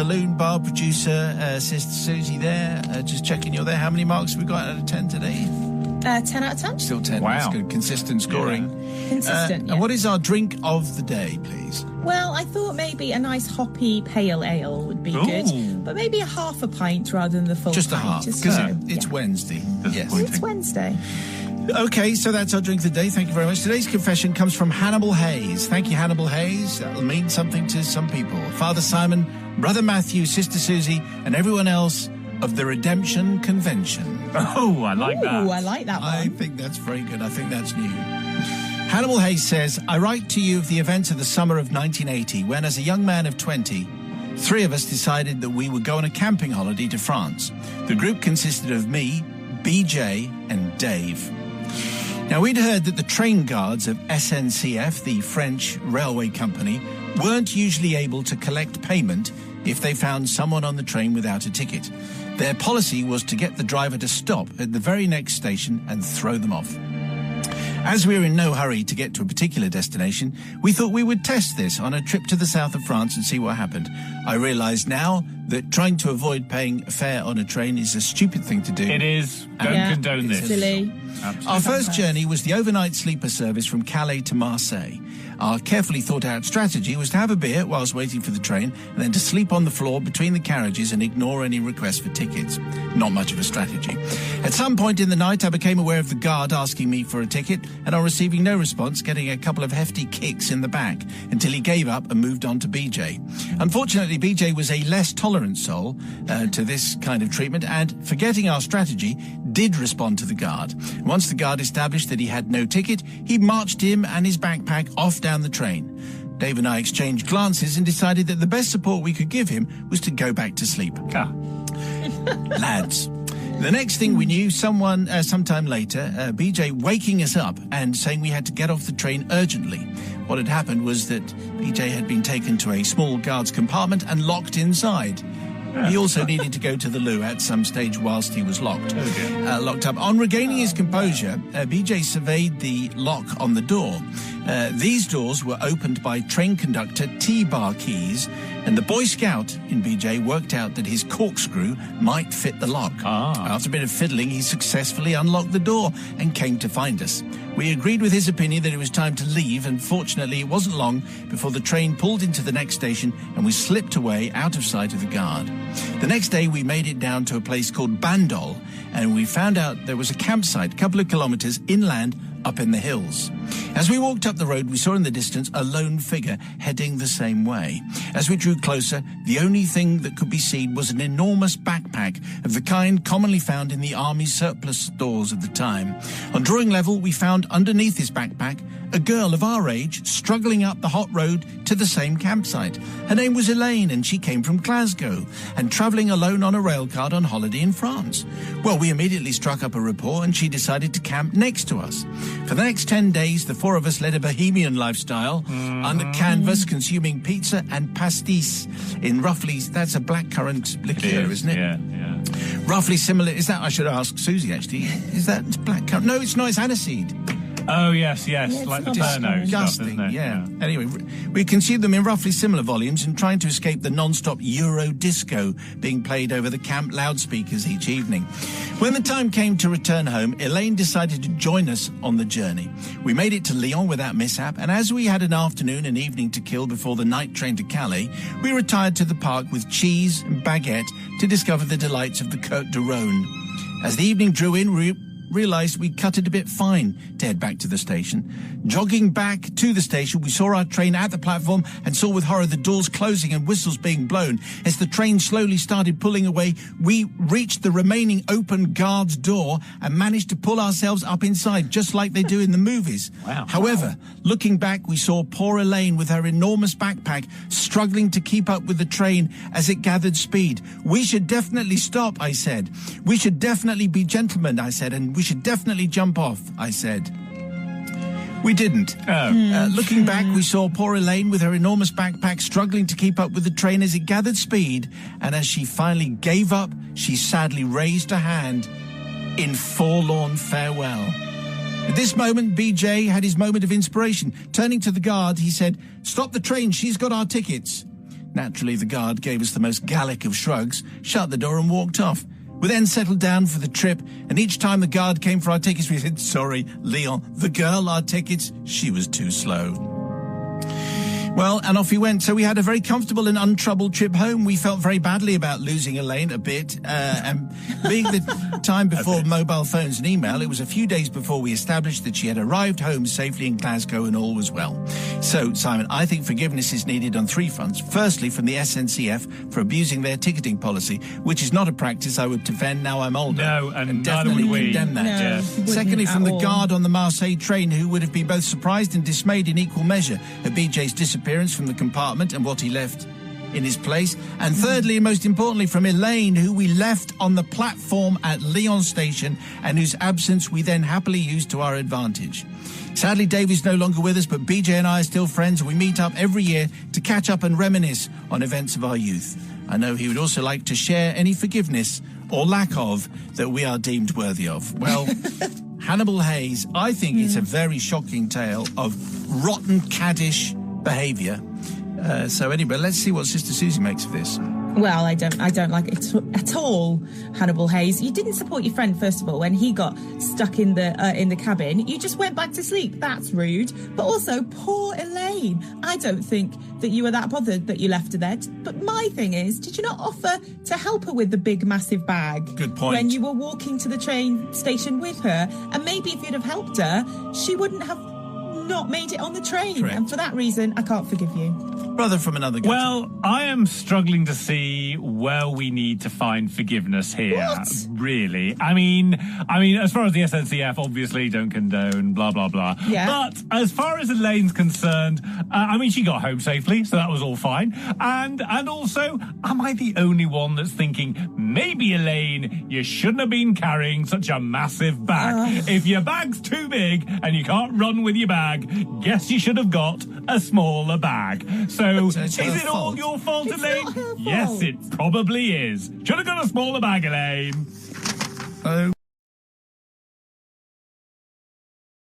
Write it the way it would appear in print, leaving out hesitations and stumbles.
Saloon bar producer, Sister Susie there. Just checking you're there. How many marks have we got out of 10 today? 10 out of 10. Still 10. Wow. That's good. Consistent scoring. Yeah. Consistent, And what is our drink of the day, please? Well, I thought maybe a nice hoppy pale ale would be good, but maybe a half a pint rather than the full Just pint. a half, because it's Wednesday. Yes. It's Wednesday. Okay, so that's our drink of the day. Thank you very much. Today's confession comes from Hannibal Haze. Thank you, Hannibal Haze. That'll mean something to some people. Father Simon, Brother Matthew, Sister Susie, and everyone else of the Redemption Convention. Oh, I like that. Oh, I like that one. I think that's very good. I think that's new. Hannibal Haze says, I write to you of the events of the summer of 1980, when as a young man of 20, 3 of us decided that we would go on a camping holiday to France. The group consisted of me, BJ, and Dave. Now, we'd heard that the train guards of SNCF, the French railway company, weren't usually able to collect payment if they found someone on the train without a ticket. Their policy was to get the driver to stop at the very next station and throw them off. As we were in no hurry to get to a particular destination, we thought we would test this on a trip to the south of France and see what happened. I realise now that trying to avoid paying a fare on a train is a stupid thing to do. It is. Don't condone this. Silly. Absolutely. Our first journey was the overnight sleeper service from Calais to Marseille. Our carefully thought-out strategy was to have a beer whilst waiting for the train and then to sleep on the floor between the carriages and ignore any requests for tickets. Not much of a strategy. At some point in the night, I became aware of the guard asking me for a ticket, and on receiving no response, getting a couple of hefty kicks in the back until he gave up and moved on to BJ. Unfortunately, BJ was a less tolerant soul to this kind of treatment, and forgetting our strategy, did respond to the guard. Once the guard established that he had no ticket, he marched him and his backpack off down the train. Dave and I exchanged glances and decided that the best support we could give him was to go back to sleep. Lads. The next thing we knew, sometime later, BJ waking us up and saying we had to get off the train urgently. What had happened was that BJ had been taken to a small guard's compartment and locked inside. He also needed to go to the loo at some stage whilst he was locked up. On regaining his composure, BJ surveyed the lock on the door. These doors were opened by train conductor T-bar keys, and the Boy Scout in BJ worked out that his corkscrew might fit the lock. After a bit of fiddling, he successfully unlocked the door and came to find us. We agreed with his opinion that it was time to leave, and fortunately it wasn't long before the train pulled into the next station and we slipped away out of sight of the guard. The next day we made it down to a place called Bandol, and we found out there was a campsite a couple of kilometres inland up in the hills. As we walked up the road, we saw in the distance a lone figure heading the same way. As we drew closer, the only thing that could be seen was an enormous backpack of the kind commonly found in the army's surplus stores of the time. On drawing level, we found underneath his backpack a girl of our age struggling up the hot road to the same campsite. Her name was Elaine, and she came from Glasgow and travelling alone on a railcard on holiday in France. Well, we immediately struck up a rapport, and she decided to camp next to us. For the next 10 days, the 4 of us led a bohemian lifestyle under canvas, consuming pizza and pastis in roughly, that's a blackcurrant liqueur, isn't it? Yeah. Roughly similar, is that, I should ask Susie actually, is that blackcurrant? No, it's not, it's aniseed. Oh, yes, like the Pernod disgusting, stuff, isn't it? yeah. Anyway, we consumed them in roughly similar volumes and trying to escape the non-stop Euro disco being played over the camp loudspeakers each evening. When the time came to return home, Elaine decided to join us on the journey. We made it to Lyon without mishap, and as we had an afternoon and evening to kill before the night train to Calais, we retired to the park with cheese and baguette to discover the delights of the Côte de Rhône. As the evening drew in, we realised we'd cut it a bit fine to head back to the station. Jogging back to the station, we saw our train at the platform and saw with horror the doors closing and whistles being blown. As the train slowly started pulling away, we reached the remaining open guard's door and managed to pull ourselves up inside, just like they do in the movies. Wow. However, looking back, we saw poor Elaine with her enormous backpack struggling to keep up with the train as it gathered speed. We should definitely stop, I said. We should definitely be gentlemen, I said, and we should definitely jump off, I said. We didn't. Looking back, we saw poor Elaine with her enormous backpack struggling to keep up with the train as it gathered speed, and as she finally gave up, she sadly raised her hand in forlorn farewell. At this moment, BJ had his moment of inspiration. Turning to the guard, he said, "Stop the train, she's got our tickets." Naturally, the guard gave us the most Gallic of shrugs, shut the door and walked off. We then settled down for the trip, and each time the guard came for our tickets, we said, "Sorry, Leon, the girl, our tickets, she was too slow." Well, and off we went. So we had a very comfortable and untroubled trip home. We felt very badly about losing Elaine a bit. And being the time before mobile phones and email, it was a few days before we established that she had arrived home safely in Glasgow and all was well. So, Simon, I think forgiveness is needed on three fronts. Firstly, from the SNCF for abusing their ticketing policy, which is not a practice I would defend now I'm older. No, and definitely neither would we. condemn that. No, Yes. Secondly, from the all. guard on the Marseille train, who would have been both surprised and dismayed in equal measure at BJ's disappearance from the compartment and what he left in his place. And thirdly, and most importantly, from Elaine, who we left on the platform at Lyon station and whose absence we then happily used to our advantage. Sadly, Dave is no longer with us, but BJ and I are still friends, and we meet up every year to catch up and reminisce on events of our youth. I know he would also like to share any forgiveness or lack of that we are deemed worthy of. Well, Hannibal Haze, I think it's a very shocking tale of rotten, caddish behaviour. So anyway, let's see what Sister Susie makes of this. Well, I don't like it at all, Hannibal Haze. You didn't support your friend, first of all, when he got stuck in the cabin. You just went back to sleep. That's rude. But also, poor Elaine. I don't think that you were that bothered that you left her there. But my thing is, did you not offer to help her with the big, massive bag? Good point. When you were walking to the train station with her, and maybe if you'd have helped her, she wouldn't have not made it on the train. Correct. And for that reason, I can't forgive you. Brother from another gutter. Well, I am struggling to see where we need to find forgiveness here. What? Really? I mean, as far as the SNCF, obviously don't condone, blah, blah, blah. Yeah. But as far as Elaine's concerned, she got home safely, so that was all fine. And also, am I the only one that's thinking, maybe, Elaine, you shouldn't have been carrying such a massive bag. If your bag's too big and you can't run with your bag, guess you should have got a smaller bag. So, It's is her it all fault. your fault, It's Elaine? not her fault. Yes, it probably is. Should have got a smaller bag, Elaine. Oh.